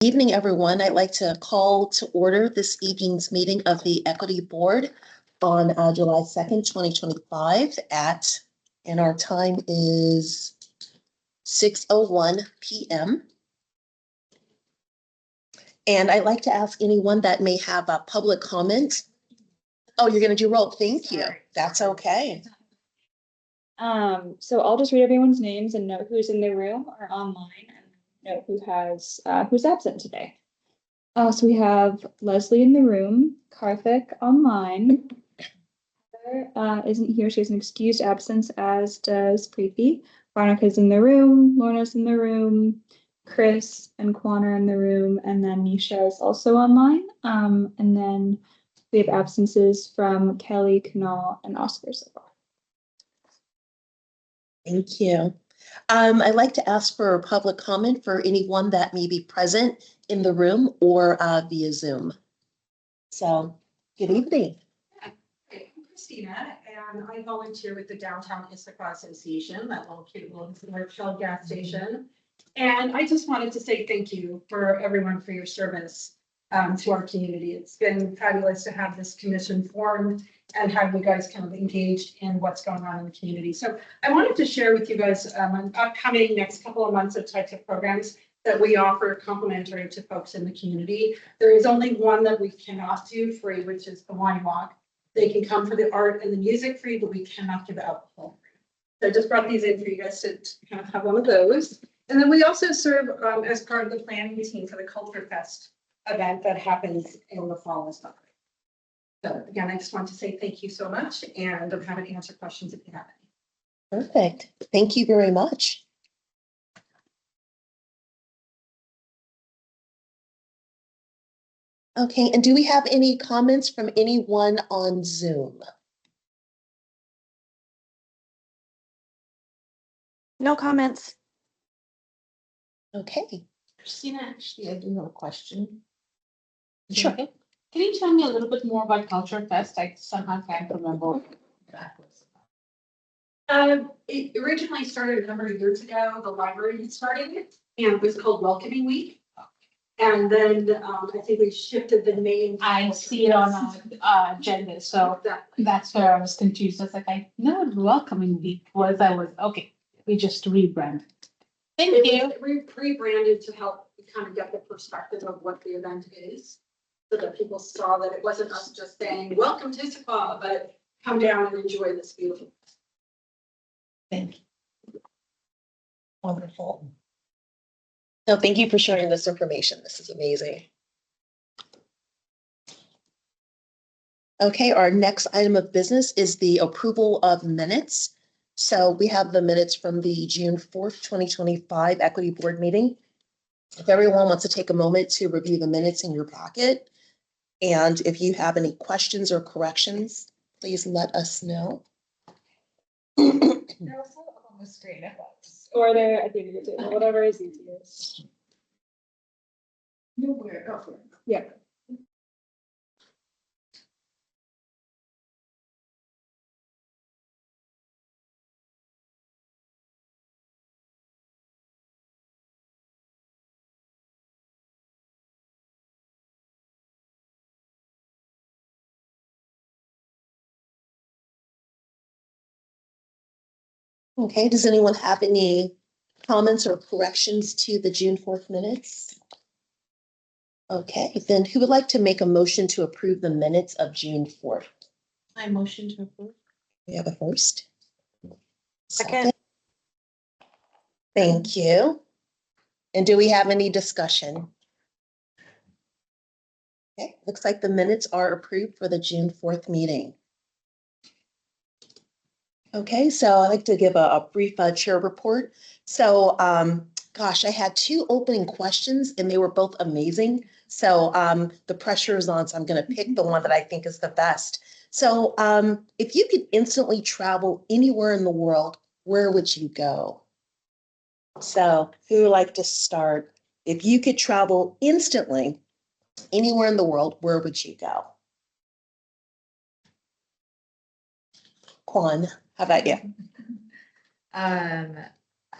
Evening, everyone. I'd like to call to order this evening's meeting of the Equity Board on July 2nd, 2025 and our time is 6:01 p.m. And I'd like to ask anyone that may have a public comment. Oh, you're going to do roll. Thank you. That's okay. So I'll just read everyone's names and note who's in the room or online and note who's absent today. So we have Leslie in the room, Karthik online. Heather isn't here. She has an excused absence, as does Preeti. Veronica's in the room, Lorna's in the room, Chris and Quan are in the room, and then Nisha is also online. And then we have absences from Kelly, Kunal, and Oscar so far. Thank you. I'd like to ask for a public comment for anyone that may be present in the room or via Zoom. So, good evening. I'm Christina, and I volunteer with the Downtown Issaquah Association, that little cute little commercial gas station. And I just wanted to say thank you for everyone for your service to our community. It's been fabulous to have this commission formed and have you guys kind of engaged in what's going on in the community. So I wanted to share with you guys an upcoming next couple of months of types of programs that we offer complimentary to folks in the community. There is only one that we cannot do free, which is the wine walk. They can come for the art and the music free, but we cannot give alcohol free. So I just brought these in for you guys to kind of have one of those. And then we also serve as part of the planning team for the Culture Fest event that happens in the fall as well. So again, I just want to say thank you so much, and I'm happy to answer questions if you have any. Perfect. Thank you very much. Okay, and do we have any comments from anyone on Zoom? No comments. Okay. Christina, actually, I do have a question. Sure. Okay. Can you tell me a little bit more about Culture Fest? I somehow can't remember what that was. It originally started a number of years ago. The library started it, and it was called Welcoming Week. And then I think we shifted the name. I see it on our agenda, so Exactly. that's where I was confused. I was like, I know what Welcoming Week was. Okay. We just rebranded. Thank you. Rebranded to help kind of get the perspective of what the event is, so that people saw that it wasn't us just saying, welcome to Issaquah, but come down and enjoy this beautiful. Thank you. Wonderful. No, thank you for sharing this information. This is amazing. Okay, our next item of business is the approval of minutes. So we have the minutes from the June 4th, 2025 Equity Board meeting. If everyone wants to take a moment to review the minutes in your packet, and if you have any questions or corrections, please let us know. They're also up on the screen at once. Or they're at the end of the table, whatever is easiest. Nowhere. Yeah. Okay, does anyone have any comments or corrections to the June 4th minutes? Okay, then who would like to make a motion to approve the minutes of June 4th? I motion to approve. We have a first. Second. Thank you. And do we have any discussion? Okay, looks like the minutes are approved for the June 4th meeting. Okay, so I'd like to give a brief chair report. So, gosh, I had two opening questions and they were both amazing. So the pressure is on, so I'm going to pick the one that I think is the best. So if you could instantly travel anywhere in the world, where would you go? So who would like to start? If you could travel instantly anywhere in the world, where would you go? Quan, how about you?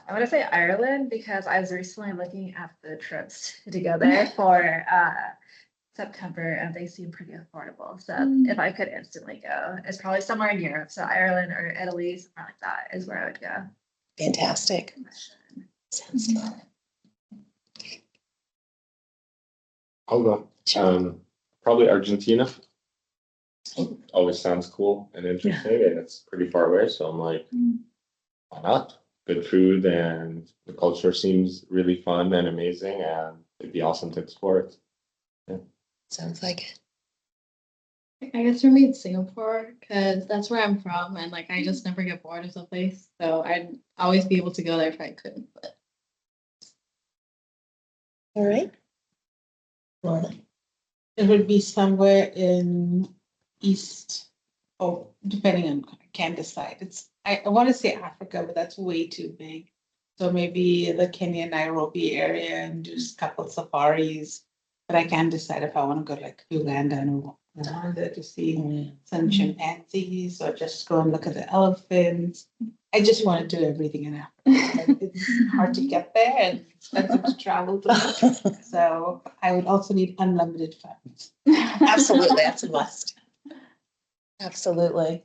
I want to say Ireland because I was recently looking at the trips to go there for September and they seem pretty affordable. So if I could instantly go, it's probably somewhere in Europe. So Ireland or Italy, somewhere like that is where I would go. Fantastic. Sounds good. I'll go. Probably Argentina. Always sounds cool and interesting, and it's pretty far away. So I'm like, why not? Good food and the culture seems really fun and amazing, and it'd be awesome to explore it. Sounds like it. I guess for me it's Singapore because that's where I'm from and like I just never get bored of the place. So I'd always be able to go there if I could. But All right. Lorna. It would be somewhere in East, oh, depending on, I can't decide. I want to say Africa, but that's way too big. So maybe the Kenya, Nairobi area and do a couple safaris. But I can't decide if I want to go like Uganda and Rwanda to see some chimpanzees or just go and look at the elephants. I just want to do everything in Africa. It's hard to get there and expensive to travel to. So I would also need unlimited funds. Absolutely, that's a must. Absolutely.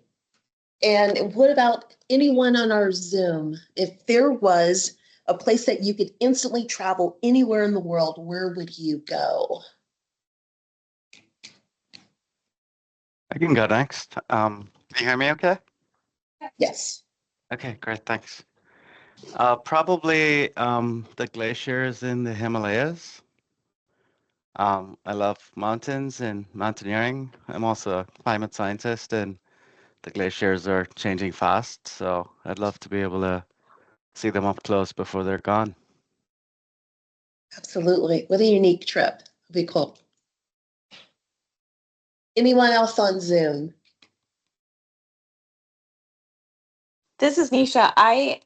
And what about anyone on our Zoom? If there was a place that you could instantly travel anywhere in the world, where would you go? I can go next. Can you hear me okay? Yes. Okay, great, thanks. Probably the glaciers in the Himalayas. I love mountains and mountaineering. I'm also a climate scientist and the glaciers are changing fast, so I'd love to be able to see them up close before they're gone. Absolutely. What a unique trip. It'd be cool. Anyone else on Zoom? This is Nisha. I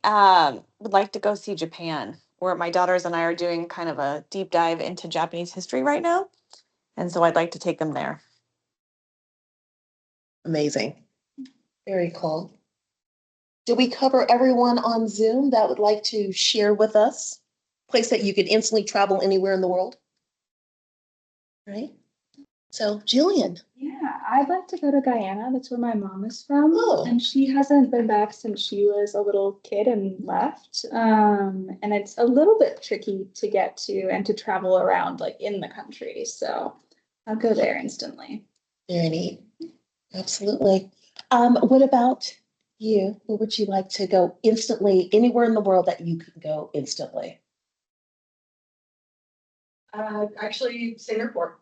would like to go see Japan, where my daughters and I are doing kind of a deep dive into Japanese history right now. And so I'd like to take them there. Amazing. Very cool. Did we cover everyone on Zoom that would like to share with us? Place that you could instantly travel anywhere in the world? Right? So, Jillian. Yeah, I'd like to go to Guyana. That's where my mom is from. Oh. And she hasn't been back since she was a little kid and left. And it's a little bit tricky to get to and to travel around like in the country. So I'll go there instantly. Very neat. Absolutely. What about you? Where would you like to go instantly anywhere in the world that you could go instantly? Actually, Singapore.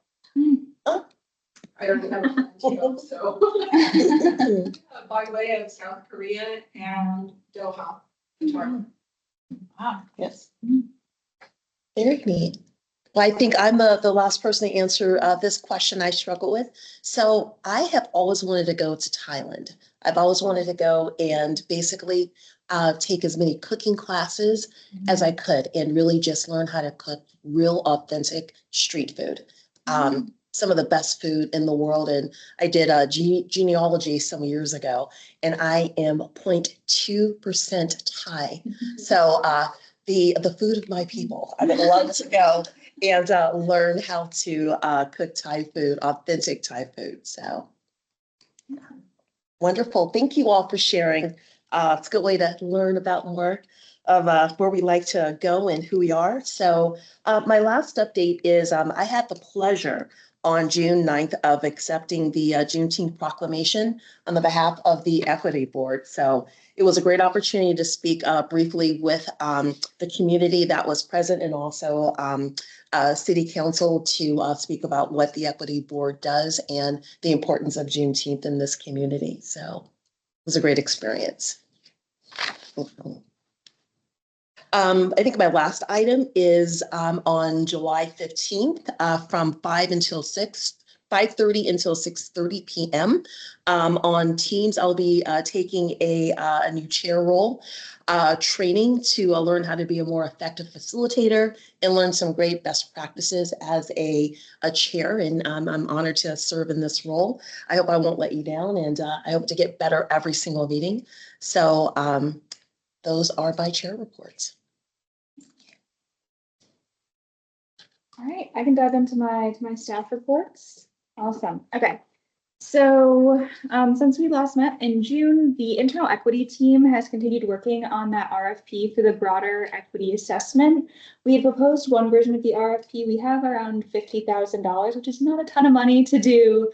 Oh. I already have a friend too, so. By way of South Korea and Doha, Qatar. Wow. Yes. Very neat. Well, I think I'm the last person to answer this question I struggle with. So I have always wanted to go to Thailand. I've always wanted to go and basically take as many cooking classes as I could and really just learn how to cook real authentic street food. Some of the best food in the world. And I did a genealogy some years ago, and I am 0.2% Thai. So the food of my people, I would love to go and learn how to cook Thai food, authentic Thai food. So wonderful. Thank you all for sharing. It's a good way to learn about more of where we like to go and who we are. So my last update is I had the pleasure on June 9th of accepting the Juneteenth proclamation on the behalf of the Equity Board. So it was a great opportunity to speak briefly with the community that was present and also City Council to speak about what the Equity Board does and the importance of Juneteenth in this community. So it was a great experience. I think my last item is on July 15th from 5:30 until 6:30 p.m. On Teams, I'll be taking a new chair role training to learn how to be a more effective facilitator and learn some great best practices as a chair. And I'm honored to serve in this role. I hope I won't let you down, and I hope to get better every single meeting. So those are my chair reports. All right, I can dive into my staff reports. Awesome. Okay. So, since we last met in June, the internal equity team has continued working on that RFP for the broader equity assessment. We had proposed one version of the RFP. We have around $50,000, which is not a ton of money to do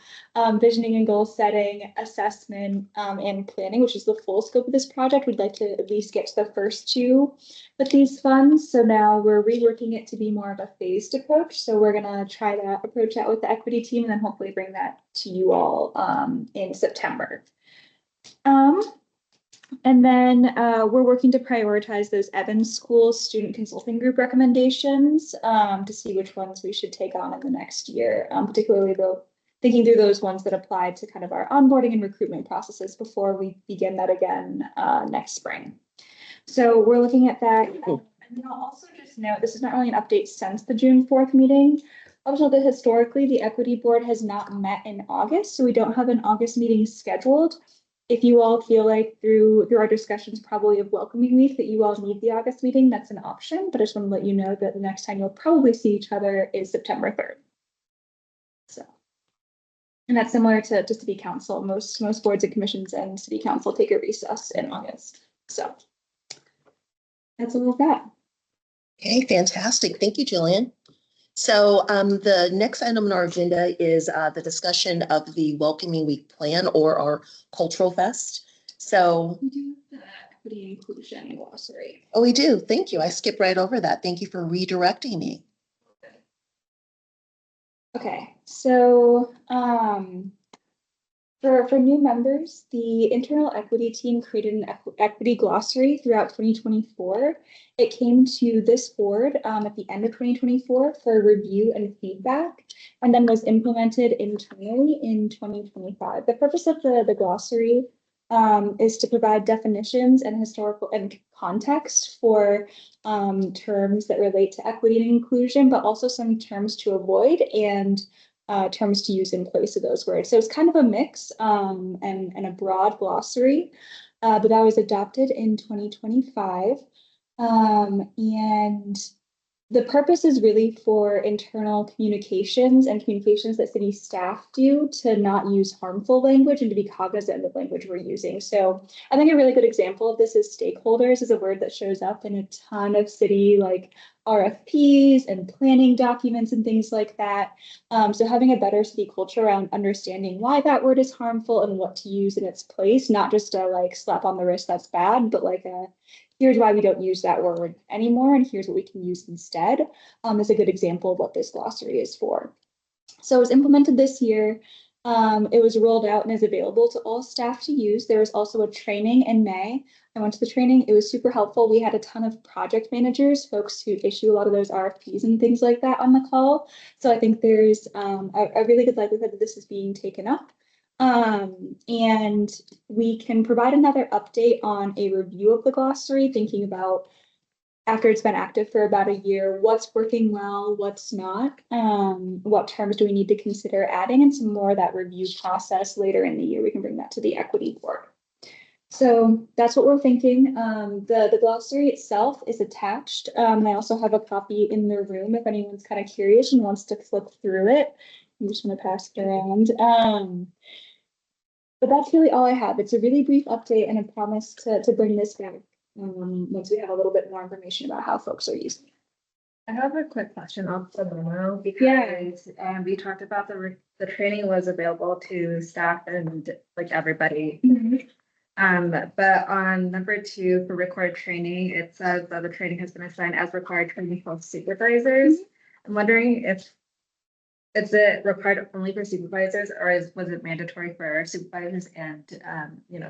visioning and goal setting, assessment, and planning, which is the full scope of this project. We'd like to at least get to the first two with these funds. So now we're reworking it to be more of a phased approach. So we're gonna try to approach that with the equity team and then hopefully bring that to you all in September. And then we're working to prioritize those Evans School Student Consulting Group recommendations to see which ones we should take on in the next year, particularly though thinking through those ones that apply to kind of our onboarding and recruitment processes before we begin that again next spring. So we're looking at that. And then I'll also just note, this is not really an update since the June 4th meeting. Also, that historically, the equity board has not met in August, so we don't have an August meeting scheduled. If you all feel like through our discussions probably of welcoming week that you all need the August meeting, that's an option, but I just want to let you know that the next time you'll probably see each other is September 3rd. So, and that's similar to city council. Most boards and commissions and city council take a recess in August. So that's all of that. Okay, fantastic. Thank you, Jillian. So the next item on our agenda is the discussion of the Welcoming Week plan or our Cultural Fest. So We do the equity inclusion glossary. oh, we do. Thank you. I skipped right over that. Thank you for redirecting me. Okay, so for new members, the internal equity team created an equity glossary throughout 2024. It came to this board at the end of 2024 for review and feedback, and then was implemented internally in 2025. The purpose of the glossary is to provide definitions and historical and context for terms that relate to equity and inclusion, but also some terms to avoid and terms to use in place of those words. So it's kind of a mix and a broad glossary, but that was adopted in 2025. And the purpose is really for internal communications and communications that city staff do to not use harmful language and to be cognizant of the language we're using. So I think a really good example of this is stakeholders is a word that shows up in a ton of city like RFPs and planning documents and things like that. So having a better city culture around understanding why that word is harmful and what to use in its place, not just a like slap on the wrist that's bad, but like a here's why we don't use that word anymore, and here's what we can use instead, is a good example of what this glossary is for. So it was implemented this year. It was rolled out and is available to all staff to use. There was also a training in May. I went to the training. It was super helpful. We had a ton of project managers, folks who issue a lot of those RFPs and things like that on the call. So I think there's a really good likelihood that this is being taken up. And we can provide another update on a review of the glossary, thinking about after it's been active for about a year, what's working well, what's not, what terms do we need to consider adding, and some more of that review process later in the year. We can bring that to the equity board. So that's what we're thinking. The glossary itself is attached. And I also have a copy in the room if anyone's kind of curious and wants to flip through it. I'm just going to pass it around. But that's really all I have. It's a really brief update and a promise to bring this back once we have a little bit more information about how folks are using it. I have a quick question on the memo because we talked about the training was available to staff and like everybody. But on number 2 for required training, it says that the training has been assigned as required training for supervisors. I'm wondering if is it required only for supervisors or was it mandatory for supervisors and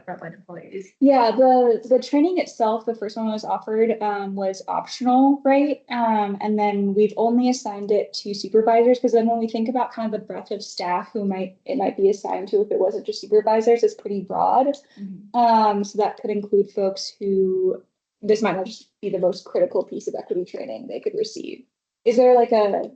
frontline employees? Yeah, the training itself, the first one was offered was optional, right? And then we've only assigned it to supervisors because then when we think about kind of the breadth of staff who it might be assigned to if it wasn't just supervisors, it's pretty broad. So that could include folks who this might not just be the most critical piece of equity training they could receive. Is there like a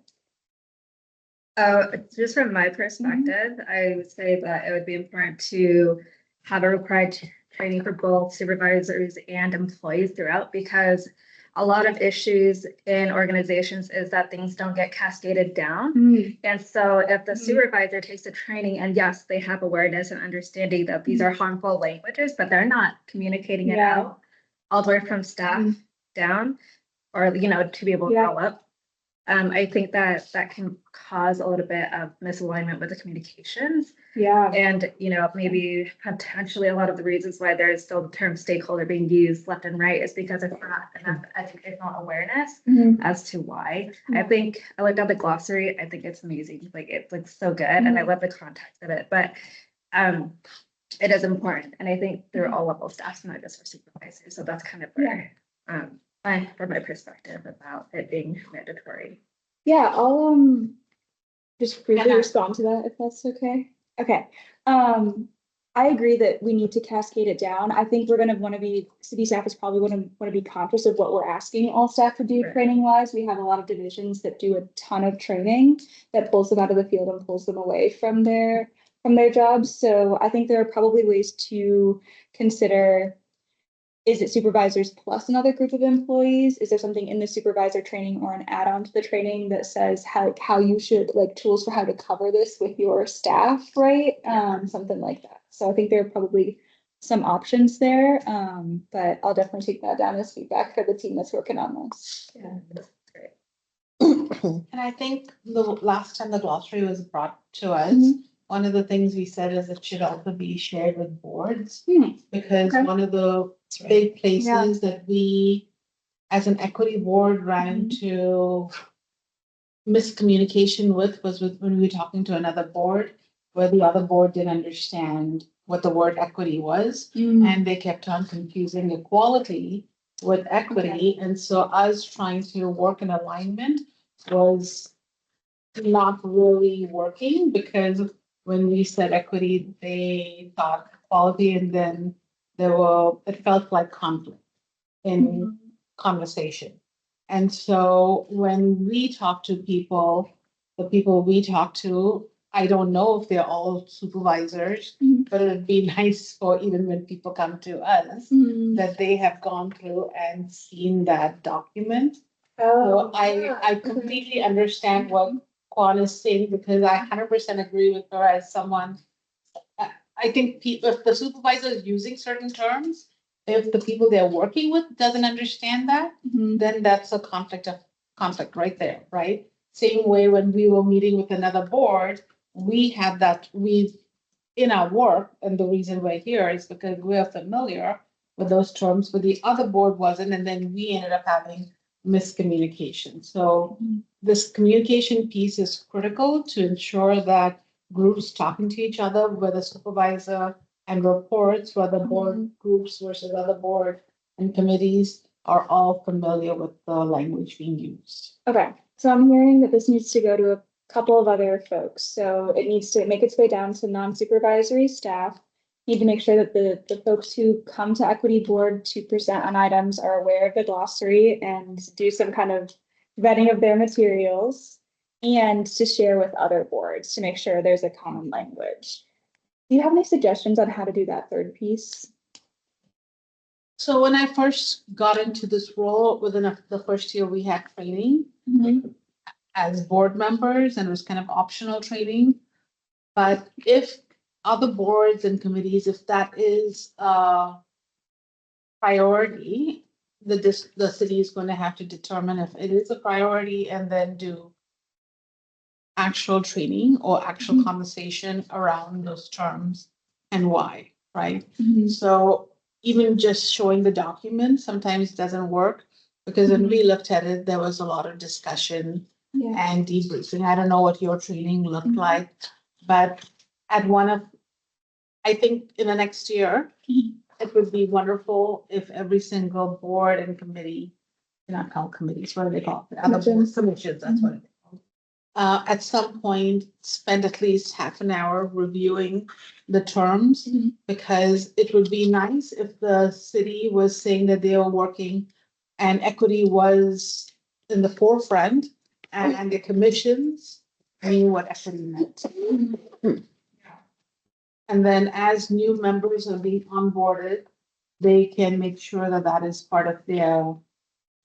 just from my perspective, I would say that it would be important to have a required training for both supervisors and employees throughout because a lot of issues in organizations is that things don't get cascaded down. Mm. And so if the Mhm. supervisor takes the training and yes, they have awareness and understanding that these are harmful languages, but they're not communicating it Yeah. out all the way from staff down or, you know, to be able to Yeah. follow up. I think that that can cause a little bit of misalignment with the communications. Yeah. And, you know, maybe potentially a lot of the reasons why there is still the term stakeholder being used left and right is because it's not enough educational awareness Mhm. as to why. Yeah. I think I looked at the glossary. I think it's amazing. Like it looks so good and I love the context of it. But it is important. And I think through all level staff, not just for supervisors. So that's kind of where from my perspective about it being mandatory. Yeah, I'll just briefly Yeah. respond to that if that's okay. Okay. I agree that we need to cascade it down. I think we're gonna want to be, city staff is probably want to be conscious of what we're asking all staff to do Right. training wise. We have a lot of divisions that do a ton of training that pulls them out of the field and pulls them away from their jobs. So I think there are probably ways to consider, is it supervisors plus another group of employees? Is there something in the supervisor training or an add-on to the training that says how you should, like, tools for how to cover this with your staff, right? Something like that. So I think there are probably some options there, but I'll definitely take that down as feedback for the team that's working on this. Yeah, that's great. And I think the last time the glossary was brought to us, one of the things we said is it should also be shared with boards. Because Okay. one of the big places that we, as an equity board, ran into miscommunication with was when we were talking to another board, where the other board didn't understand what the word equity was. And they kept on confusing equality with equity. And so us trying to work in alignment was not really working, because when we said equity, they thought equality, and then it felt like conflict in conversation. And so when we talk to people, the people we talk to, I don't know if they're all supervisors, but it'd be nice for even when people come to us, that they have gone through and seen that document. So I completely understand what Kwan is saying, because I 100% agree with her as someone. I think if the supervisor is using certain terms, if the people they're working with doesn't understand that, then that's a conflict right there, right? Same way when we were meeting with another board, we had that, in our work, and the reason we're here is because we're familiar with those terms, but the other board wasn't, and then we ended up having miscommunication. So this communication piece is critical to ensure that groups talking to each other, whether supervisor and reports, whether board groups versus other board and committees, are all familiar with the language being used. Okay, so I'm hearing that this needs to go to a couple of other folks. So it needs to make its way down to non-supervisory staff. Need to make sure that the folks who come to equity board to present on items are aware of the glossary and do some kind of vetting of their materials, and to share with other boards to make sure there's a common language. Do you have any suggestions on how to do that third piece? So when I first got into this role, within the first year, we had training as board members, and it was kind of optional training. But if other boards and committees, if that is a priority, the city is going to have to determine if it is a priority and then do actual training or actual conversation around those terms and why, right? So even just showing the document sometimes doesn't work, because when we looked at it, there was a lot of discussion and debriefing. I don't know what your training looked like, but I think in the next year, it would be wonderful if every single board and committee, not called committees, what do they call it? Other boards, commissions, that's what it is. At some point, spend at least half an hour reviewing the terms, because it would be nice if the city was saying that they were working and equity was in the forefront, and the commissions knew what equity meant. And then as new members are being onboarded, they can make sure that that is part of their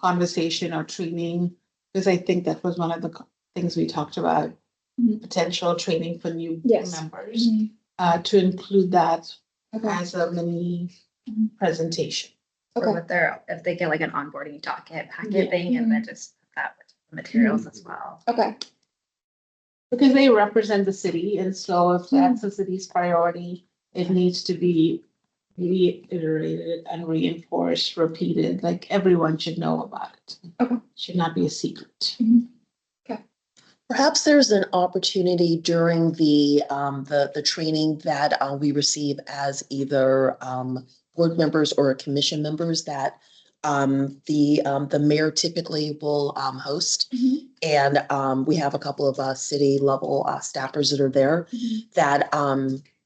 conversation or training, because I think that was one of the things we talked about, Mhm. potential training for new Yes. members, Mhm. to include that Okay. as a mini Mhm. presentation. Or Okay. with their, if they get like an onboarding docket packet Yeah. thing, and then just put that with the materials as well. Okay. Because they represent the city, and so if Mhm. that's the city's priority, it needs to be reiterated and reinforced, repeated, like everyone should know about it. Okay. Should not be a secret. Perhaps there's an opportunity during the training that we receive as either board members or commission members that the mayor typically will host. Mhm. And we have a couple of city level staffers that are there Mhm. that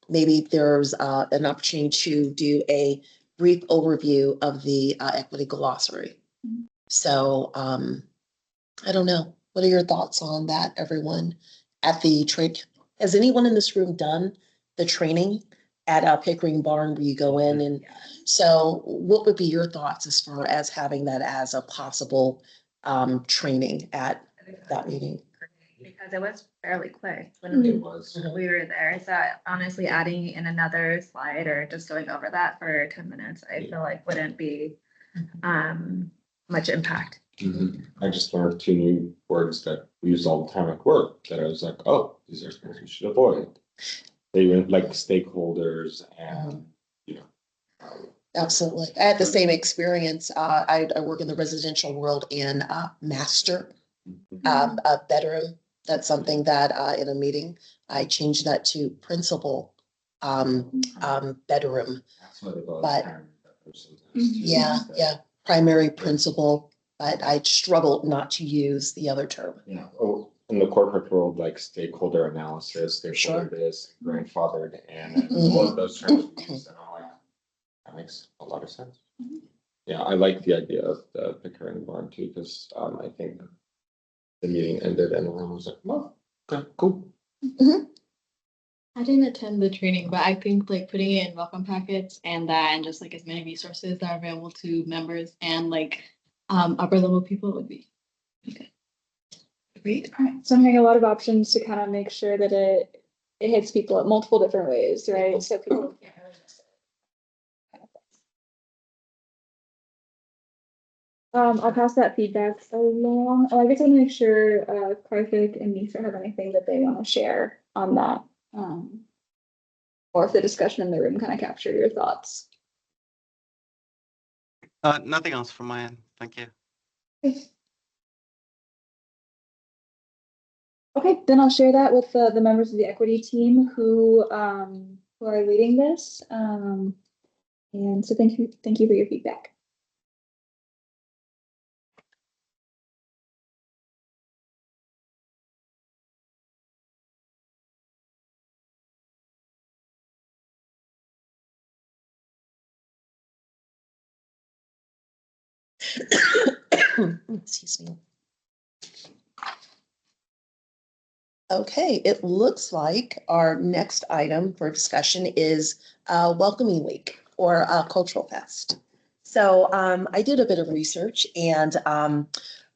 maybe there's an opportunity to do a brief overview of the equity glossary. Mhm. So I don't know. What are your thoughts on that, everyone? At the train, has anyone in this room done the training at Pickering Barn where you go in? And so what would be your thoughts as far as having that as a possible training at that meeting? Because it was fairly quick when Mhm. It was. we were there. So honestly, adding in another slide or just going over that for 10 minutes, I feel like wouldn't be much impact. I just learned 2 new words that we use all the time at work that I was like, oh, these are things we should avoid. They were like stakeholders and, you know. Absolutely. I had the same experience. I work in the residential world in master a bedroom. That's something that in a meeting, I changed that to principal bedroom. That's what it was. But- Parent sometimes too. Yeah, primary principal, but I struggled not to use the other term. Yeah, oh, in the corporate world, like stakeholder analysis, Sure. stakeholder this, grandfathered, and all of those terms we use, and I'm like, that makes a lot of sense. Yeah, I like the idea of the Pickering barn too, because I think the meeting ended and everyone was like, oh, okay, cool. I didn't attend the training, but I think like putting it in welcome packets and that and just like as many resources that are available to members and like upper level people would be good. Agreed. All right. So I'm hearing a lot of options to kind of make sure that it hits people at multiple different ways, right? So people can't really miss it. I'll pass that feedback along. Oh, I guess I want to make sure Karthik and Nisha have anything that they want to share on that. Or if the discussion in the room kind of captured your thoughts. Nothing else from my end. Thank you. Okay, then I'll share that with the members of the equity team who are leading this. And so thank you for your feedback. Excuse me. Okay, it looks like our next item for discussion is Welcoming Week or Cultural Fest. So I did a bit of research and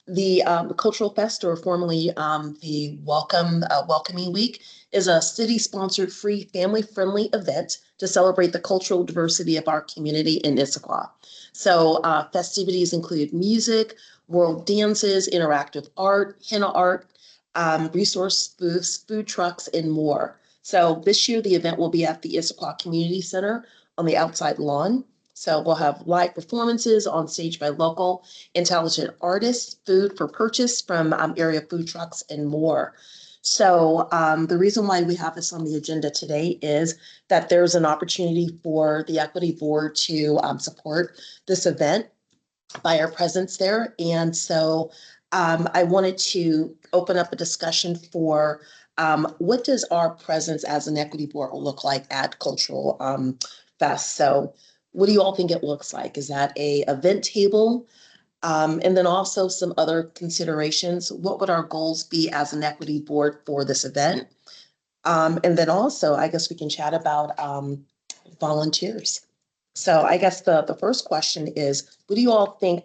the Cultural Fest, or formerly the Welcoming Week, is a city-sponsored, free, family-friendly event to celebrate the cultural diversity of our community in Issaquah. So festivities include music, world dances, interactive art, henna art, resource booths, food trucks, and more. So this year, the event will be at the Issaquah Community Center on the outside lawn. So we'll have live performances on stage by local and talented artists, food for purchase from area food trucks, and more. So the reason why we have this on the agenda today is that there's an opportunity for the Equity Board to support this event by our presence there. And so I wanted to open up a discussion for what does our presence as an Equity Board look like at Cultural Fest? So what do you all think it looks like? Is that a event table? And then also some other considerations. What would our goals be as an Equity Board for this event? And then also, I guess we can chat about volunteers. So I guess the first question is, what do you all think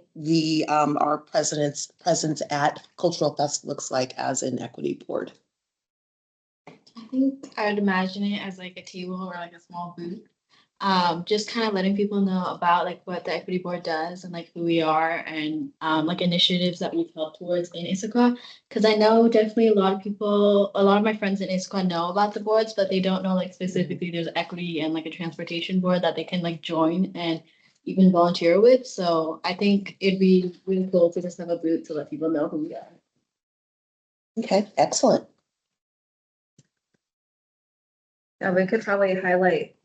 our president's presence at Cultural Fest looks like as an equity board? I think I would imagine it as like a table or like a small booth. Just kind of letting people know about like what the equity board does and like who we are and like initiatives that we've helped towards in Issaquah. Because I know definitely a lot of my friends in Issaquah know about the boards, but they don't know like specifically there's equity and like a transportation board that they can like join and even volunteer with. So I think it'd be really cool to just have a booth to let people know who we are. Okay, excellent. Yeah, we could probably highlight.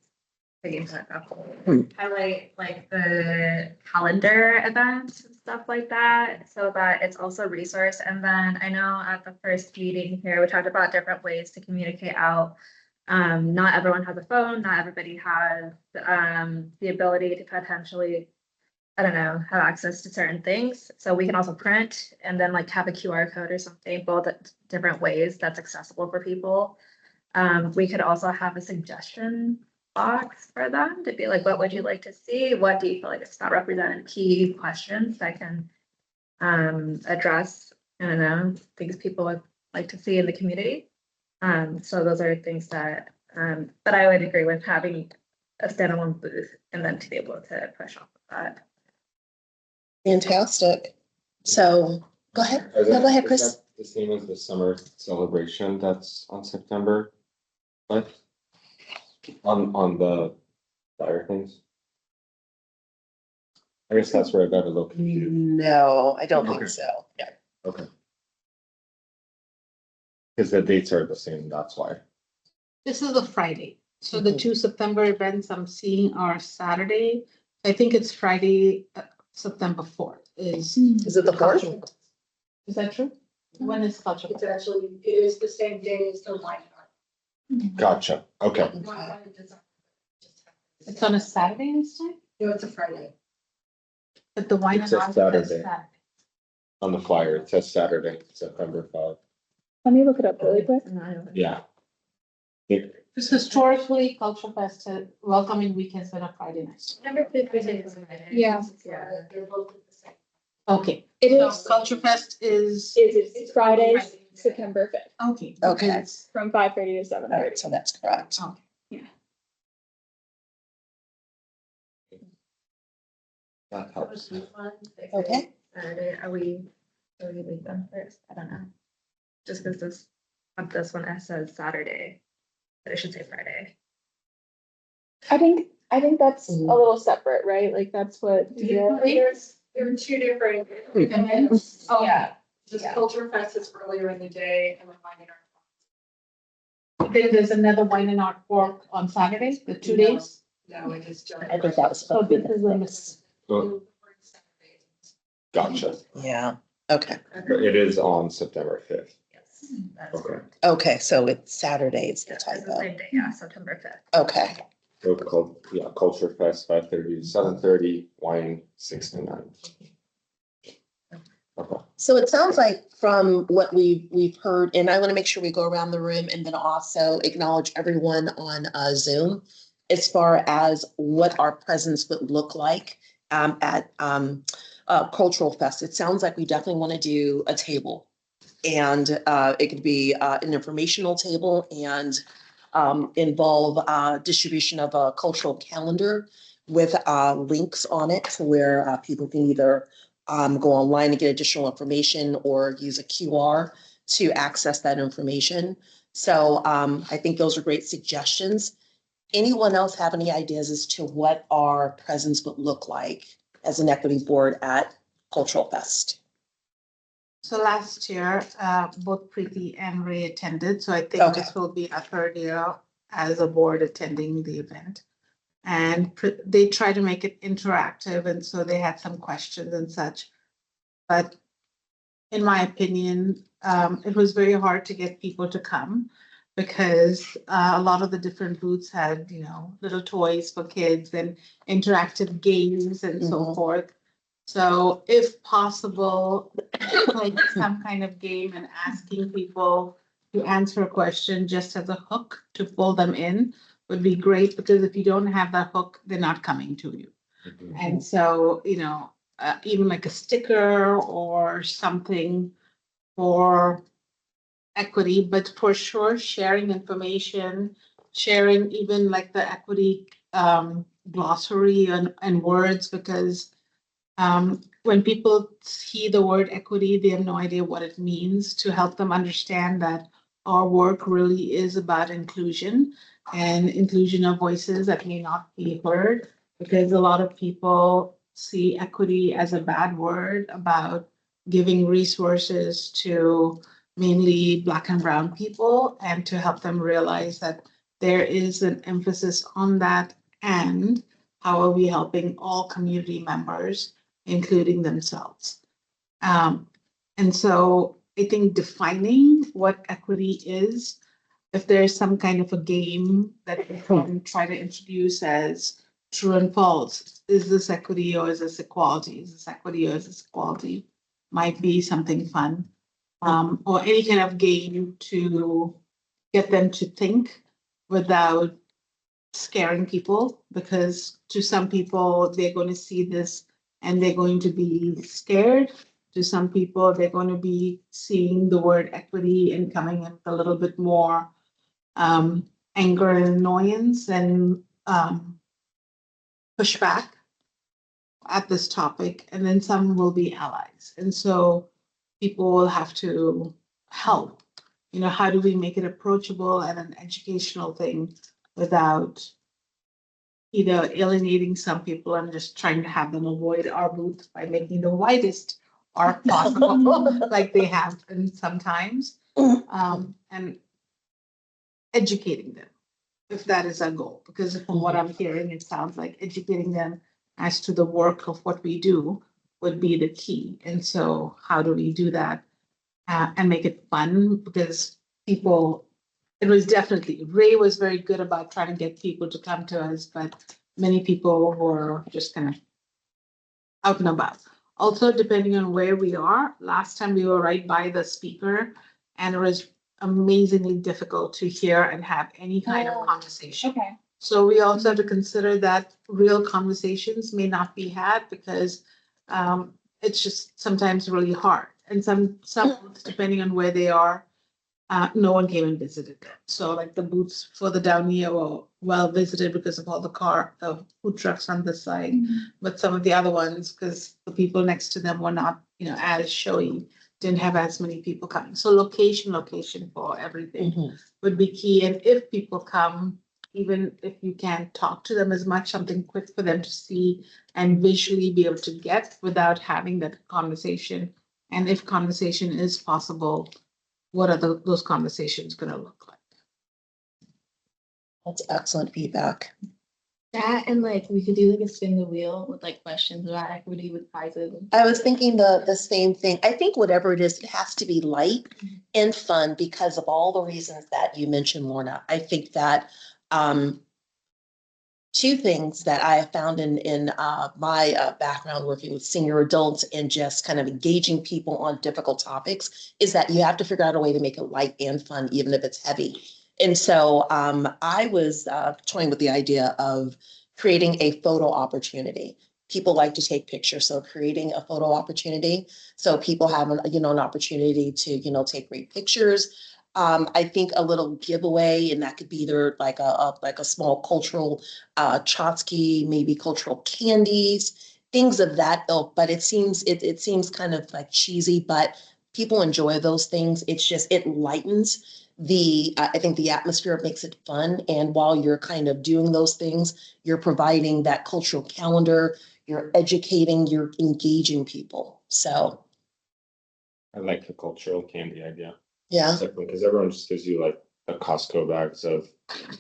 Hmm. Highlight like the calendar events and stuff like that, so that it's also a resource. And then I know at the first meeting here, we talked about different ways to communicate out. Not everyone has a phone, not everybody has the ability to potentially, I don't know, have access to certain things. So we can also print and then like have a QR code or something, both different ways that's accessible for people. We could also have a suggestion box for them to be like, what would you like to see? What do you feel like it's not represented? Key questions that can address, I don't know, things people would like to see in the community. So those are things that, but I would agree with having a standalone booth and then to be able to push off of that. Fantastic. So go ahead. Is No, that- go ahead, is Chris. that the same as the summer celebration that's on September? But on the flyer things? I guess that's where I got a little confused. No, I don't think Okay. so. Yeah. Okay. Because the dates are the same, that's why. This is a Friday. So the 2 September events I'm seeing are Saturday. I think it's Friday, September 4th is. Is it the fourth? cultural- Is that true? When is cultural? It's actually, it is the same day as the wine. Gotcha, okay. It's on a Saturday this time? No, it's a Friday. But the wine It and says art is Saturday. Saturday. On the flyer, it says Saturday, September 5. Let me look it up really quick. Yeah. It- Because historically, Cultural Fest had welcoming weekends on a Friday night. Number 50 is Friday. Yeah. Yeah. They're both the same. Okay. It So is, Culture Fest is, it's Friday, September 5th, okay. Okay. because- from 5:30 to All 7:30. right, so that's correct. That helps. Okay. Saturday, are we leave them first? I don't know. Just because this one says Saturday, but it should say Friday. I think that's a little separate, right? Like that's what. There are two different events. Oh, yeah. This Culture Fest is earlier in the day and the wine and art. Then there's another wine and art walk on Saturday, the 2 days. No, it is just. I think that was. So this is a miss. Oh, gotcha, Yeah, okay. but it is on September 5th. Yes. That's Okay. correct. Okay, so it's Saturday, it's the Yeah, it's the typo. same day, yeah, September 5th. Okay, So called, yeah, Culture Fest, 5:30 to 7:30, wine 6 to 9. Okay. so it sounds like from what we've heard, and I want to make sure we go around the room and then also acknowledge everyone on Zoom as far as what our presence would look like at Cultural Fest. It sounds like we definitely want to do a table. And it could be an informational table and involve distribution of a cultural calendar with links on it to where people can either go online and get additional information or use a QR to access that information. So I think those are great suggestions. Anyone else have any ideas as to what our presence would look like as an equity board at Cultural Fest? So last year, both Preeti and Ray attended, so I think Okay. this will be our third year as a board attending the event. And they try to make it interactive, and so they had some questions and such. But in my opinion, it was very hard to get people to come because a lot of the different booths had, little toys for kids and interactive games and so Mhm. forth. So if possible, like some kind of game and asking people to answer a question just as a hook to pull them in would be great, because if you don't have that hook, they're not coming to you. Mhm. And so, even like a sticker or something for equity, but for sure, sharing information, sharing even like the equity glossary and words, because when people see the word equity, they have no idea what it means, to help them understand that our work really is about inclusion and inclusion of voices that may not be heard, because a lot of people see equity as a bad word about giving resources to mainly Black and Brown people, and to help them realize that there is an emphasis on that, and how are we helping all community members, including themselves. And so I think defining what equity is, if there's some kind of a game that we can try to introduce as true and false, is this equity or is this equality? Is this equity or is this equality? Might be something fun. Or any kind of game to get them to think without scaring people, because to some people, they're going to see this and they're going to be scared. To some people, they're going to be seeing the word equity and coming in with a little bit more anger and annoyance and pushback at this topic. And then some will be allies. And so people will have to help. How do we make it approachable and an educational thing without either alienating some people and just trying to have them avoid our booth by making the widest arc possible, like they have and sometimes, and educating them, if that is our goal. Because from what I'm hearing, it sounds like educating them as to the work of what we do would be the key. And so how do we do that and make it fun? Because it was definitely, Ray was very good about trying to get people to come to us, but many people were just kind of out and about. Also, depending on where we are, last time we were right by the speaker, and it was amazingly difficult to hear and have any kind of conversation. Okay. So we also have to consider that real conversations may not be had, because it's just sometimes really hard. And some depending on where they are, no one came and visited them. So like the booths further down here were well visited because of all the food trucks on the side. But some of the other ones, because the people next to them were not, as showy, didn't have as many people coming. So location for everything would be key. And if people come, even if you can't talk to them as much, something quick for them to see and visually be able to get without having that conversation. And if conversation is possible, what are those conversations going to look like? That's excellent feedback. That, and like we could do like a spin the wheel with like questions about equity with prizes. I was thinking the same thing. I think whatever it is, it has to be light and fun because of all the reasons that you mentioned, Lorna. I think that two things that I have found in my background working with senior adults and just kind of engaging people on difficult topics is that you have to figure out a way to make it light and fun, even if it's heavy. And so I was toying with the idea of creating a photo opportunity. People like to take pictures, so creating a photo opportunity so people have an opportunity to take great pictures. I think a little giveaway, and that could be either like a small cultural tchotchke, maybe cultural candies, things of that ilk. But it seems kind of like cheesy, but people enjoy those things. It's just it lightens I think the atmosphere makes it fun. And while you're kind of doing those things, you're providing that cultural calendar, you're educating, you're engaging people. So I like the cultural candy idea. yeah. Definitely, because everyone just gives you like the Costco bags of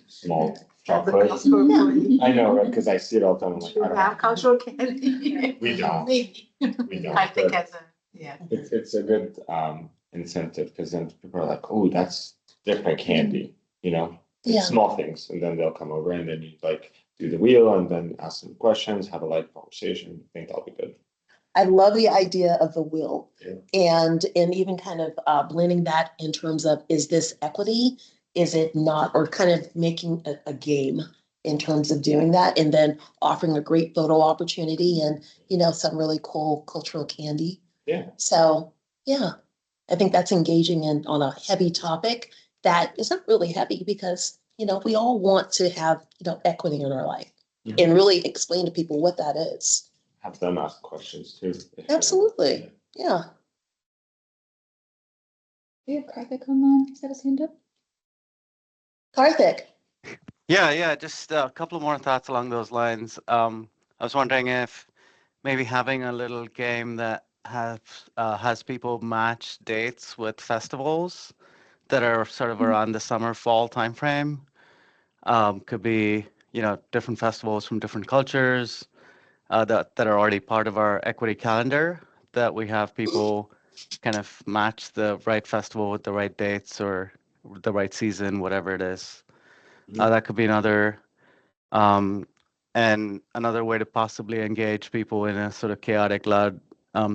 small The chocolate. Costco employee. I know, right? Because I see it all the time. I'm like, Do I you don't have cultural candy? We don't. Maybe. We don't. I think But yeah. it's a good incentive, because then people are like, oh, that's different candy, Yeah. It's small things, and then they'll come over and then you like do the wheel and then ask them questions, have a light conversation. I think that'll be good. I love the idea of the will Yeah. and even kind of blending that in terms of, is this equity? is it not, or kind of making a game in terms of doing that, and then offering a great photo opportunity and, some really cool cultural candy. Yeah. So, yeah, I think that's engaging in on a heavy topic that isn't really heavy because, we all want to have, equity in our life Mhm. and really explain to people what that is. Have them ask questions too. Absolutely. Yeah. We have Karthik online. He's got his hand up. Karthik. Yeah, just a couple more thoughts along those lines. I was wondering if maybe having a little game that has people match dates with festivals that are sort of around the summer fall timeframe. Could be, different festivals from different cultures that are already part of our equity calendar, that we have people kind of match the right festival with the right dates or the right season, whatever it is. That could be another, um, and another way to possibly engage people in a sort of chaotic, loud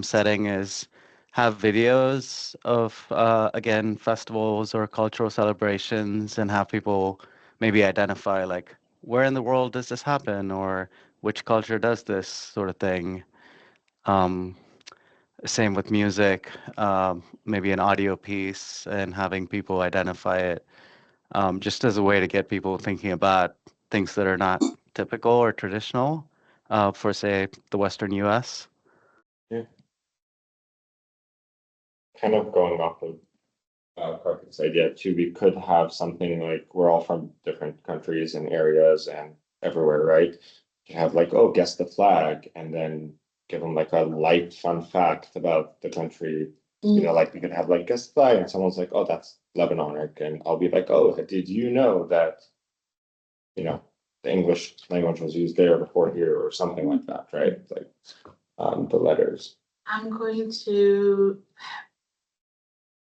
setting is have videos of, again, festivals or cultural celebrations and have people maybe identify, like, where in the world does this happen, or which culture does this sort of thing. Um, Same with music, maybe an audio piece and having people identify it, just as a way to get people thinking about things that are not typical or traditional for, say, the Western US. Yeah. Kind of going off of Karthik's idea too, we could have something like we're all from different countries and areas and everywhere, right? To have like, oh, guess the flag, and then give them like a light fun fact about the country. Like we could have like guess the flag, and someone's like, oh, that's Lebanon, and I'll be like, oh, did you know that, the English language was used there before here, or something like that, right? Like the letters. I'm going to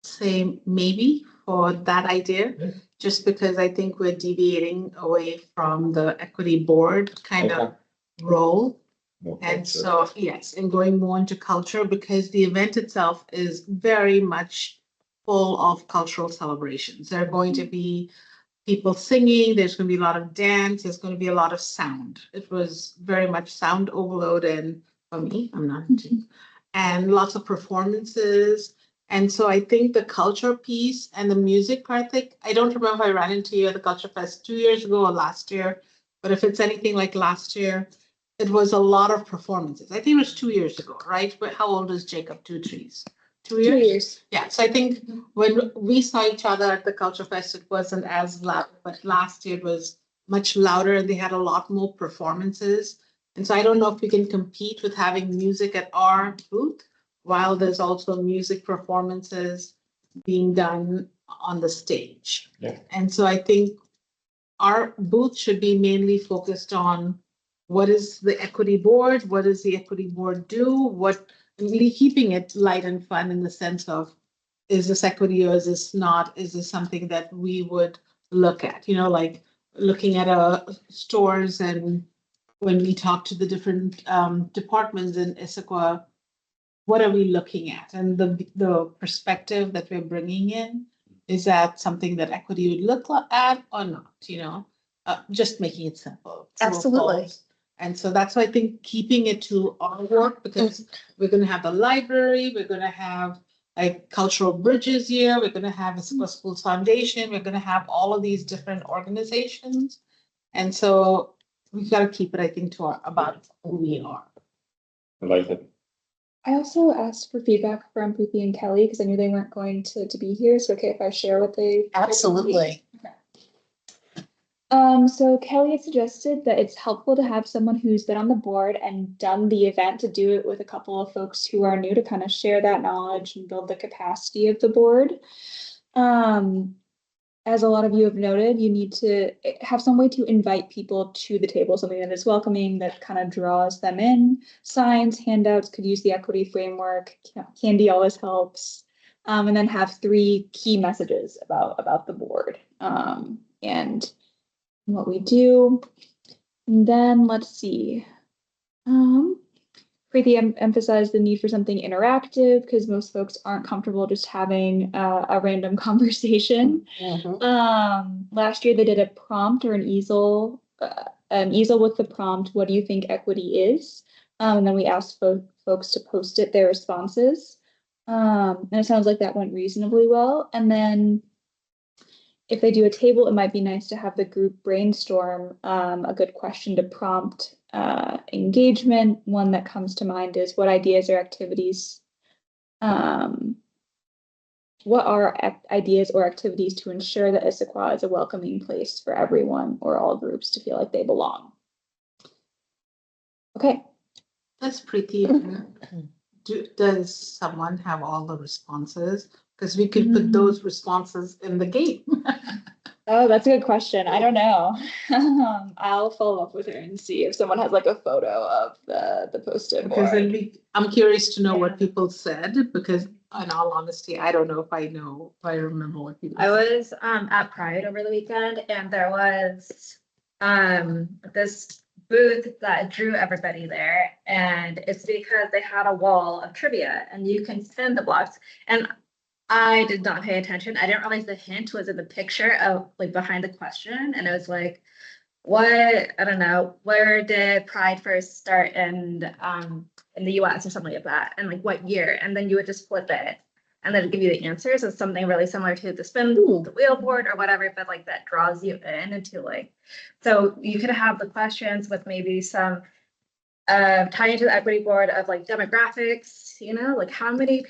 say maybe for that idea, just because I think we're deviating away from the equity board kind of role. More And culture. so, yes, and going more into culture, because the event itself is very much full of cultural celebrations. There are going to be people singing, there's going to be a lot of dance, there's going to be a lot of sound. It was very much sound overload, and for me, I'm not into, and lots of performances. And so I think the culture piece and the music part, I don't remember if I ran into you at the Culture Fest 2 years ago or last year, but if it's anything like last year, it was a lot of performances. I think it was 2 years ago, right? But how old is Jacob? 2 trees? 2 years? 2 years. Yeah, so I think when we saw each other at the Culture Fest, it wasn't as loud, but last year it was much louder and they had a lot more performances. And so I don't know if we can compete with having music at our booth while there's also music performances being done on the stage. Yeah. And so I think our booth should be mainly focused on what is the equity board, what does the equity board do, really keeping it light and fun in the sense of, is this equity or is this not? Is this something that we would look at? Like looking at stores, and when we talk to the different departments in Issaquah, what are we looking at? And the perspective that we're bringing in, is that something that equity would look at or not? Just making it simple. True or Absolutely. false. And so that's why I think keeping it to our work, because we're going to have the library, we're going to have like cultural bridges here, we're going to have Issaquah Schools Foundation, we're going to have all of these different organizations. And so we've got to keep it, I think, to about who we are. I like it. I also asked for feedback from Preeti and Kelly because I knew they weren't going to be here. So okay if I share what they Absolutely. So Kelly had suggested that it's helpful to have someone who's been on the board and done the event to do it with a couple of folks who are new to kind of share that knowledge and build the capacity of the board. As a lot of you have noted, you need to have some way to invite people to the table, something that is welcoming, that kind of draws them in. Signs, handouts, could use the equity framework. Candy always helps. And then have 3 key messages about the board and what we do. And then let's see. Preeti emphasized the need for something interactive because most folks aren't comfortable just having a random conversation. Last year they did a prompt or an easel with the prompt, "What do you think equity is?" And then we asked folks to post their responses. And it sounds like that went reasonably well. And then if they do a table, it might be nice to have the group brainstorm a good question to prompt engagement. One that comes to mind is what ideas or activities to ensure that Issaquah is a welcoming place for everyone or all groups to feel like they belong. Okay. That's pretty. Does someone have all the responses? Because we could put those responses in the game. Oh, that's a good question. I don't know. I'll follow up with her and see if someone has like a photo of the posted Because board. then I'm curious to know what people said, because in all honesty, I don't know if I remember what people I said. was at Pride over the weekend and there was this booth that drew everybody there, and it's because they had a wall of trivia and you can spin the blocks. And I did not pay attention. I didn't realize the hint was in the picture of like behind the question, and it was like, I don't know, where did Pride first start in the US or something like that, and like what year? And then you would just flip it and then give you the answers. It's something really similar to the spin the wheel board or whatever, but like that draws you in into like, so you could have the questions with maybe some tie into the equity board of like demographics, like how many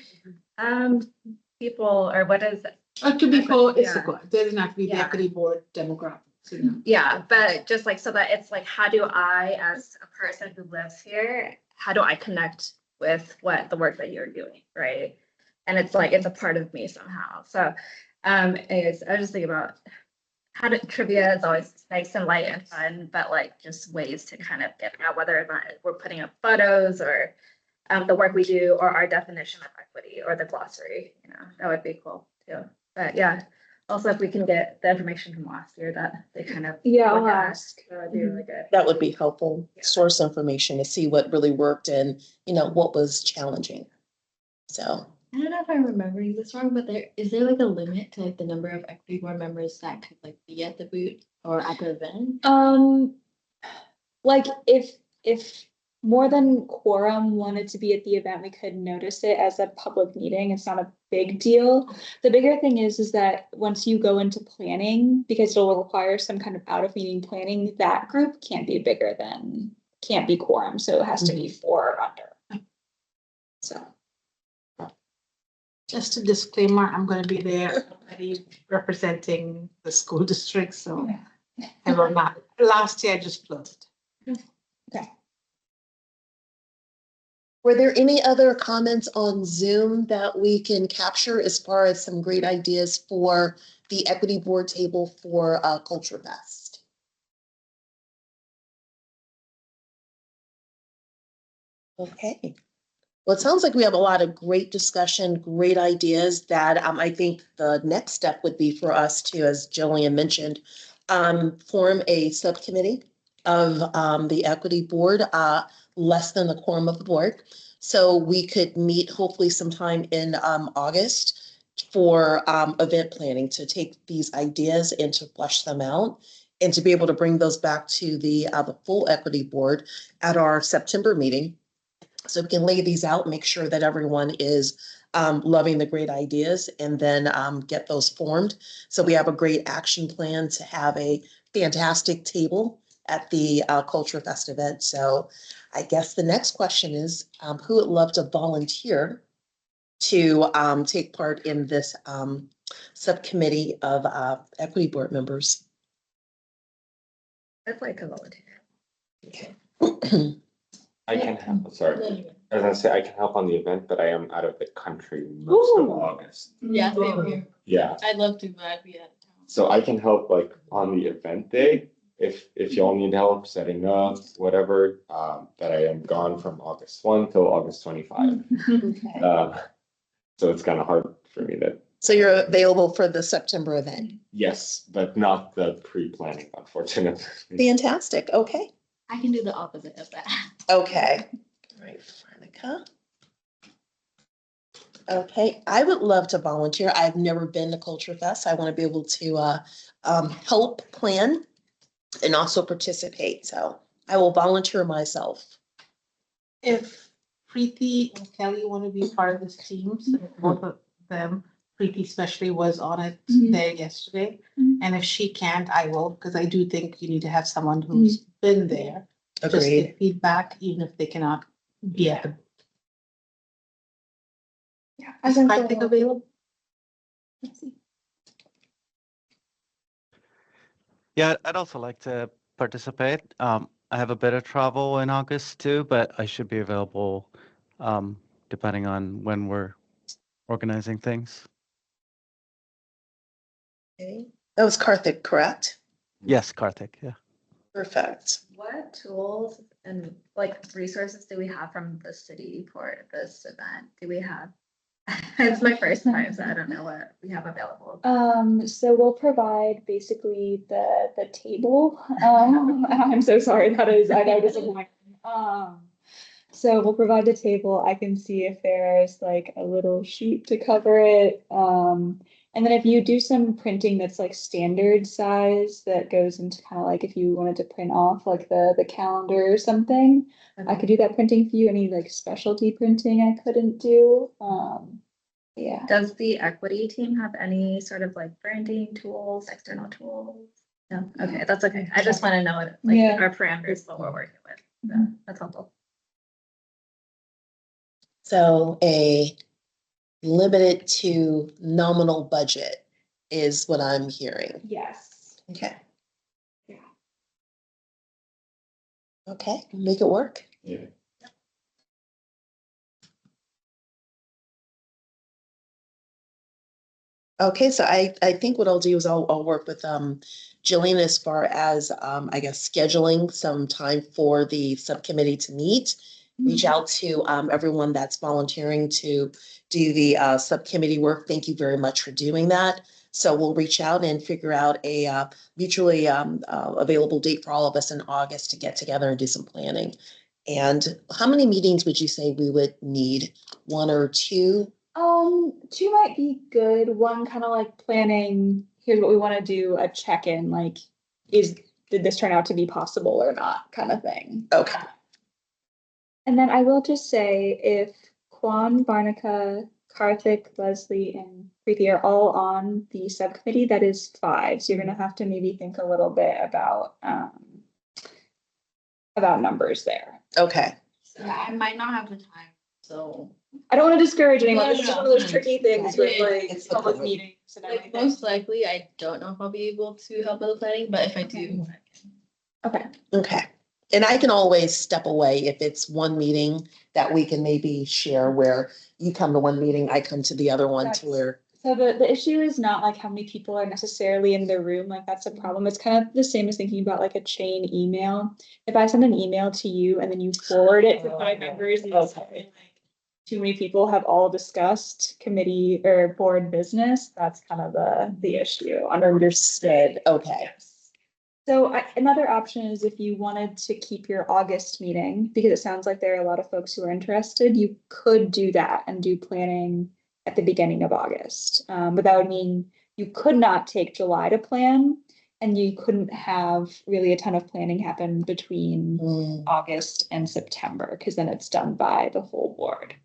people, or what is it? It could be for Yeah. Issaquah. It doesn't have to be the Yeah. equity board demographics. Yeah, but just like so that it's like, how do I, as a person who lives here, how do I connect with what the work that you're doing, right? And it's like it's a part of me somehow. So, anyways, I was just thinking about how to trivia is always nice and light and fun, but like just ways to kind of get out whether or not we're putting up photos or the work we do or our definition of equity or the glossary. That would be cool too. But yeah. Also, if we can get the information from last year that they kind of. Yeah, I'll look at, ask. That would be really good. That would be helpful, Yeah. source information to see what really worked and, what was challenging. So, I don't know if I'm remembering this wrong, but is there like a limit to like the number of equity board members that could like be at the booth or at the event? Like if more than quorum wanted to be at the event, we could notice it as a public meeting. It's not a big deal. The bigger thing is that once you go into planning, because it'll require some kind of out of meeting planning, that group can't be quorum. So it has to be 4 or under. So. Just a disclaimer, I'm going to be there representing the school district, so I will not. Last year I just floated. okay. Were there any other comments on Zoom that we can capture as far as some great ideas for the equity board table for Culture Fest? Okay. Well, it sounds like we have a lot of great discussion, great ideas that I think the next step would be for us to, as Jillian mentioned, form a subcommittee of the equity board, less than the quorum of the board. So we could meet hopefully sometime in August for event planning to take these ideas and to flesh them out and to be able to bring those back to the full equity board at our September meeting. So we can lay these out, make sure that everyone is loving the great ideas and then get those formed. So we have a great action plan to have a fantastic table at the Culture Fest event. So I guess the next question is who would love to volunteer to take part in this subcommittee of equity board members? I'd like to volunteer. Okay. I can help, sorry. I was gonna say I can help on the event, but I am out of the country most of August. Yeah, same here. Yeah, I'd love to, but I'd be out of town. so I can help like on the event day if y'all need help setting up, whatever, that I am gone from August 1 till August 25. Okay. So it's kind of hard for me to, So you're available for the September event? yes, but not the pre-planning, unfortunately. Fantastic. Okay. I can do the opposite of that. Okay. Right. Barnica. Okay, I would love to volunteer. I've never been to Culture Fest. I want to be able to help plan and also participate. So I will volunteer myself. If Preeti and Kelly want to be part of this team, so both of them, Preeti especially was on it there yesterday. And if she can't, I will, because I do think you need to have someone who's been there. Just Agreed. give feedback, even if they cannot be at the. Yeah. Is Karthik available? Yeah, I'd also like to participate. I have a bit of travel in August too, but I should be available depending on when we're organizing things. Okay. That was Karthik, correct? Yes, Karthik, yeah. Perfect. What tools and like resources do we have from the city for this event? Do we have? It's my first time, so I don't know what we have available. So we'll provide basically the table. I'm so sorry, that is, I know this is like, so we'll provide the table. I can see if there's like a little sheet to cover it. And then if you do some printing that's like standard size that goes into kind of like if you wanted to print off like the calendar or something, I could do that printing for you. Any like specialty printing I couldn't do. Yeah. Does the equity team have any sort of like branding tools, external tools? No, okay, that's okay. I just want to know what, like, Yeah. our parameters, what we're working with. So that's helpful. So a limited to nominal budget is what I'm hearing. Yes. Okay. Yeah. Okay, make it work. Yeah. Okay, so I think what I'll do is I'll work with Jillian as far as I guess scheduling some time for the subcommittee to meet. Reach out to everyone that's volunteering to do the subcommittee work. Thank you very much for doing that. So we'll reach out and figure out a mutually available date for all of us in August to get together and do some planning. And how many meetings would you say we would need? One or two? Two might be good. One kind of like planning, here's what we want to do, a check-in, like, did this turn out to be possible or not, kind of thing. Okay. And then I will just say if Kwan, Varnika, Karthik, Leslie, and Preeti are all on the subcommittee, that is 5. So you're gonna have to maybe think a little bit about numbers there. Okay. Yeah, I might not have the time, so. I don't want to discourage anyone. No, This is no, one of those no. tricky things with Yeah, like it's the public COVID. meetings and Like everything. most likely, I don't know if I'll be able to help with the planning, but if I do. Okay. Okay. And I can always step away if it's one meeting that we can maybe share where you come to one meeting, I come to the other one to where. So the issue is not like how many people are necessarily in the room, like that's a problem. It's kind of the same as thinking about like a chain email. If I send an email to you and then you forward it to 5 members and it's like too many people have all discussed committee or board business, that's kind of the issue. Understood. Okay. So another option is if you wanted to keep your August meeting, because it sounds like there are a lot of folks who are interested, you could do that and do planning at the beginning of August. But that would mean you could not take July to plan and you couldn't have really a ton of planning happen between August and September, because then it's done by the whole board.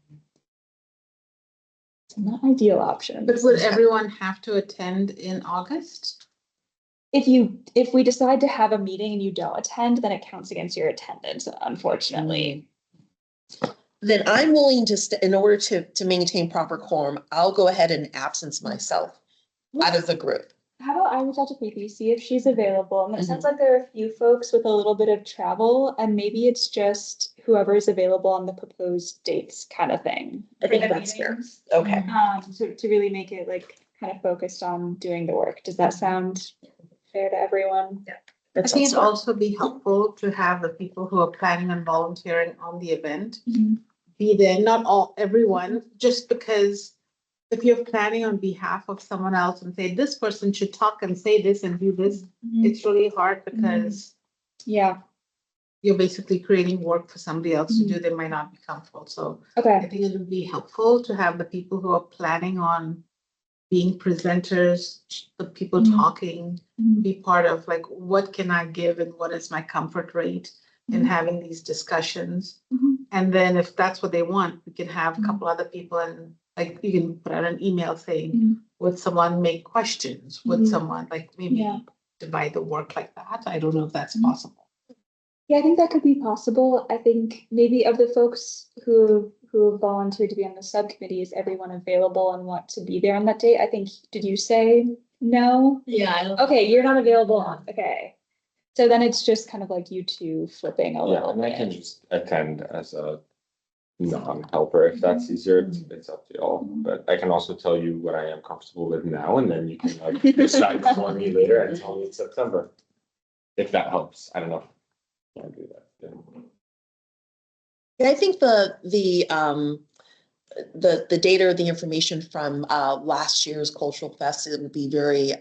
It's not ideal option. But would everyone have to attend in August? If we decide to have a meeting and you don't attend, then it counts against your attendance, unfortunately. Then I'm willing to, in order to maintain proper quorum, I'll go ahead and absence myself out of the group. How about I reach out to Preeti, see if she's available, and it sounds like there are a few folks with a little bit of travel, and maybe it's just whoever is available on the proposed dates kind of thing. I think that's fair. Meetings. Okay. So to really make it like kind of focused on doing the work. Does that sound fair to everyone? Yeah. I think it'd also be helpful to have the people who are planning on volunteering on the event be there, not everyone, just because if you're planning on behalf of someone else and say, this person should talk and say this and do this, it's really hard because Yeah. you're basically creating work for somebody else to do, they might not be comfortable. So I Okay. think it would be helpful to have the people who are planning on being presenters, the people Mhm. talking, Mhm. be part of like, what can I give and what is my comfort rate in Mhm. having these discussions. Mhm. And then if that's what they want, we can have a Mhm. couple other people and like you can put out an email saying, Mhm. would someone make questions? Would Mhm. someone like maybe Yeah. divide the work like that? I don't know if that's Mhm. possible. Yeah, I think that could be possible. I think maybe of the folks who have volunteered to be on the subcommittee, is everyone available and want to be there on that date? I think, did you say no? Yeah, I don't. Okay, you're not available on, okay. So then it's just kind of like you two flipping a Yeah, little and I can bit. just attend as a non-helper if that's easier. It's up to y'all. But I can also tell you what I am comfortable with now, and then you can like decide for me later and tell me in September. If that helps. I don't know. Can't do that. Yeah. Yeah, I think the data or the information from last year's cultural fest, it would be very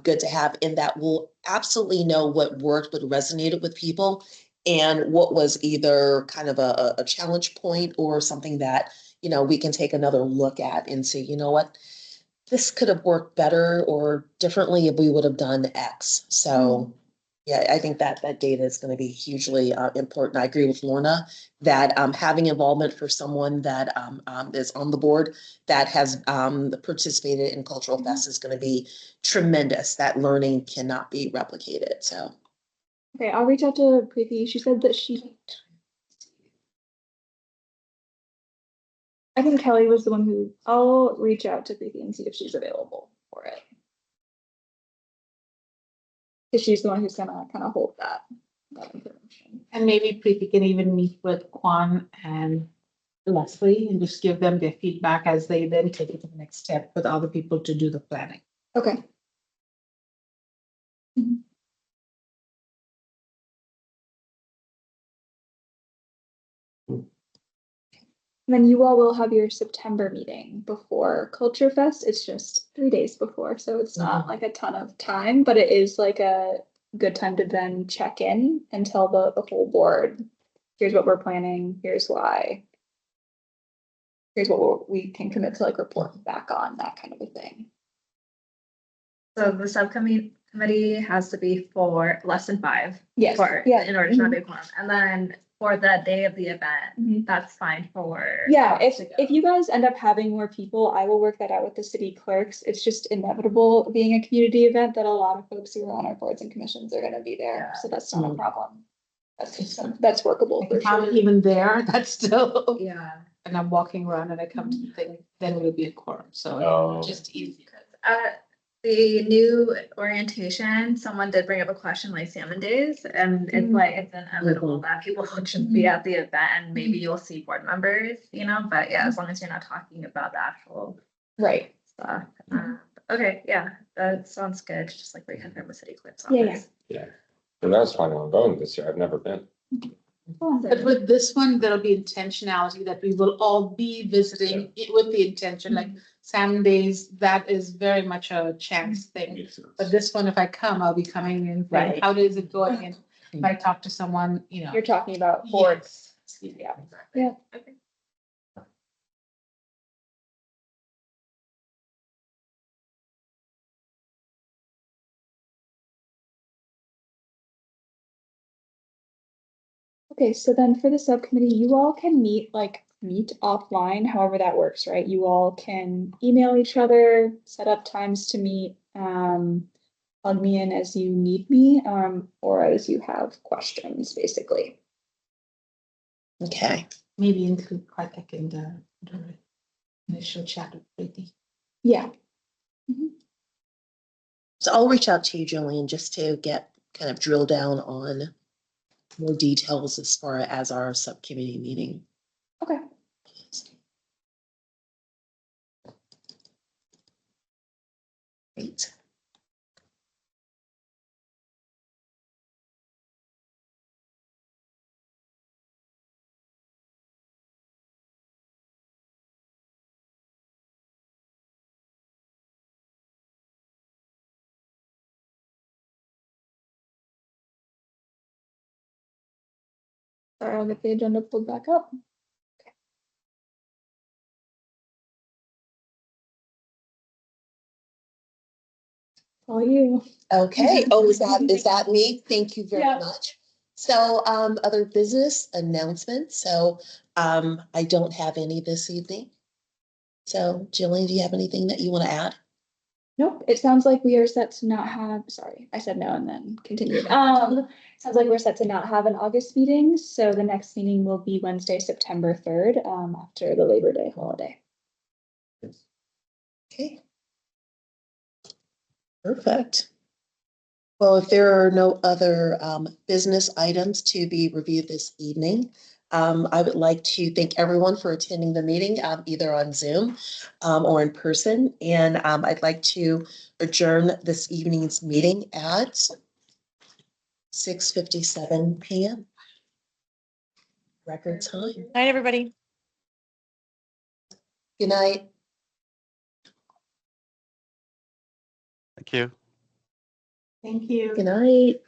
good to have, in that we'll absolutely know what worked, what resonated with people, and what was either kind of a challenge point or something that, we can take another look at and say, you know what, this could have worked better or differently if we would have done X. So yeah, I think that data is going to be hugely important. I agree with Lorna that having involvement for someone that is on the board that has participated in Cultural Fest is going to be tremendous. That learning cannot be replicated. So Okay, I'll reach out to Preeti. She said that I think Kelly was the one who, I'll reach out to Preeti and see if she's available for it. Because she's the one who's gonna kind of hold that information. And maybe Preeti can even meet with Kwan and Leslie and just give them their feedback as they then take it to the next step with other people to do the planning. Okay. Mhm. And then you all will have your September meeting before Culture Fest. It's just 3 days before, so it's not like a ton of time, but it is like a good time to then check in and tell the whole board, here's what we're planning, here's why. Here's what we can commit to like report back on, that kind of a thing. So the subcommittee has to be for less than 5. Yes, For, yeah. in order to not be a quorum. And then for the day of the event, Mhm. that's fine for. Yeah, us to go. if you guys end up having more people, I will work that out with the city clerks. It's just inevitable being a community event that a lot of folks who are on our boards and commissions are gonna be there, so that's not a problem. That's workable for If I'm sure. even there, that's still, Yeah. and I'm walking around and I come to the thing, then it will be a quorum. So Oh. it's just easy. The new orientation, someone did bring up a question like salmon days, and it's like, it's inevitable that people will just be at the event and maybe you'll see board members, but yeah, as long as you're not talking about the actual Right. stuff. Okay, yeah, that sounds good, just like reconfirm with city clerk's Yeah, yeah. office. Yeah. And that's fine on going this year. I've never been. But with this one, there'll be intentionality that we will all be visiting it with the intention, like Salmon Days, that is very much a chance thing. Makes sense. But this one, if I come, I'll be coming in, Right. saying, how is it going? And if I talk to someone, You're talking about boards. Yeah. Yeah. Okay. Okay, so then for the subcommittee, you all can meet offline, however that works, right? You all can email each other, set up times to meet, plug me in as you need me, or as you have questions, basically. okay. maybe include Karthik in the initial chat with Preeti. Yeah. So I'll reach out to you, Jillian, just to get kind of drill down on more details as far as our subcommittee meeting. Okay. Great. Sorry, I'll get the agenda pulled back up. All you. Okay, oh, is that me? Thank you very Yeah. much. So, other business announcements, so, I don't have any this evening. So, Jillian, do you have anything that you want to add? Nope, it sounds like we are set to not have, sorry, I said no and then continued. Sounds like we're set to not have an August meeting, so the next meeting will be Wednesday, September 3rd, after the Labor Day holiday. Okay. Perfect. Well, if there are no other business items to be reviewed this evening, I would like to thank everyone for attending the meeting, either on Zoom or in person. And I'd like to adjourn this evening's meeting at 6:57 p.m. Record time. Night, everybody. Good night. Thank you. Thank you. Good night.